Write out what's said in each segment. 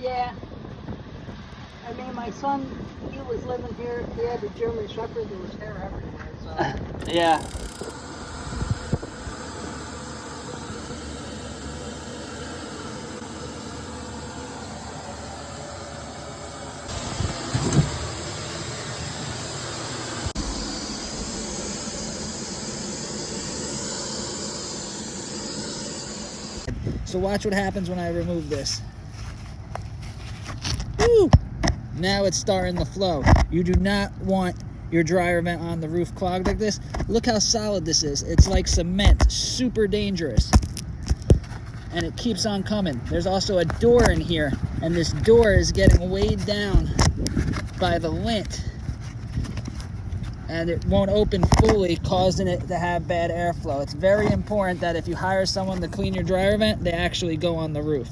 Yeah. I mean, my son, he was living here. He had a German Shepherd. There was hair everywhere. So. Yeah. So watch what happens when I remove this. Woo! Now it's starting to flow. You do not want your dryer vent on the roof clogged like this. Look how solid this is. It's like cement, super dangerous. And it keeps on coming. There's also a door in here, and this door is getting weighed down by the lint. And it won't open fully, causing it to have bad airflow. It's very important that if you hire someone to clean your dryer vent, they actually go on the roof.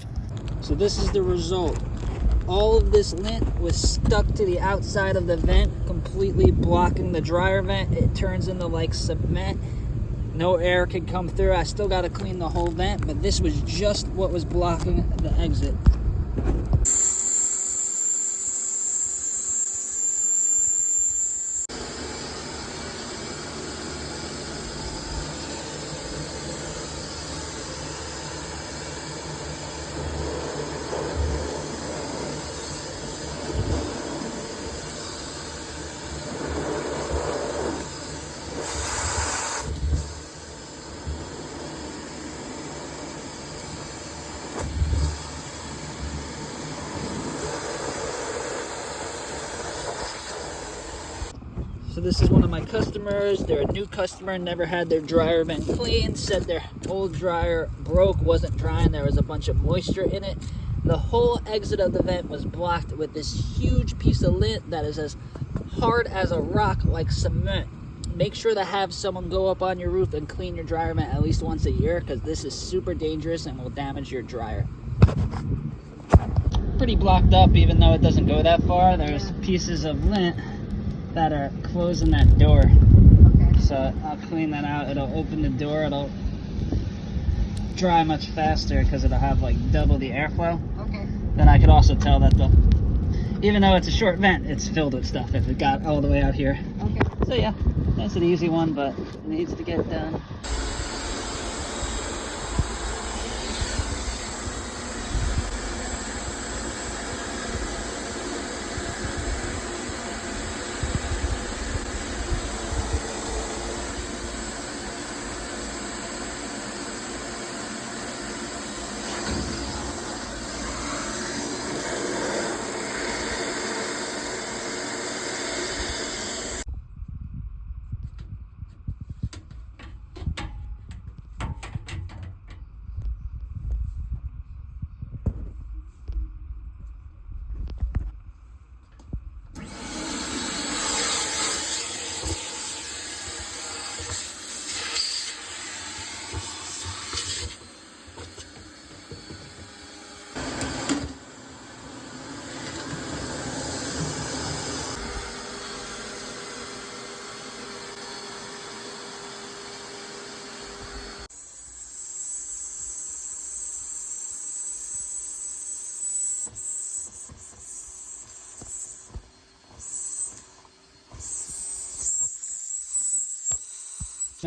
So this is the result. All of this lint was stuck to the outside of the vent, completely blocking the dryer vent. It turns into like cement. No air can come through. I still got to clean the whole vent, but this was just what was blocking the exit. So this is one of my customers. They're a new customer, never had their dryer vent cleaned, said their old dryer broke, wasn't drying, there was a bunch of moisture in it. The whole exit of the vent was blocked with this huge piece of lint that is as hard as a rock, like cement. Make sure to have someone go up on your roof and clean your dryer vent at least once a year, because this is super dangerous and will damage your dryer. Pretty blocked up, even though it doesn't go that far. There's pieces of lint that are closing that door. Okay. So I'll clean that out. It'll open the door. It'll dry much faster because it'll have like double the airflow. Okay. Then I could also tell that even though it's a short vent, it's filled with stuff if it got all the way out here. Okay. So yeah, that's an easy one, but it needs to get done.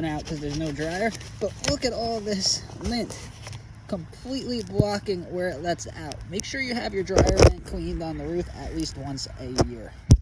Out because there's no dryer, but look at all this lint completely blocking where it lets out. Make sure you have your dryer vent cleaned on the roof at least once a year.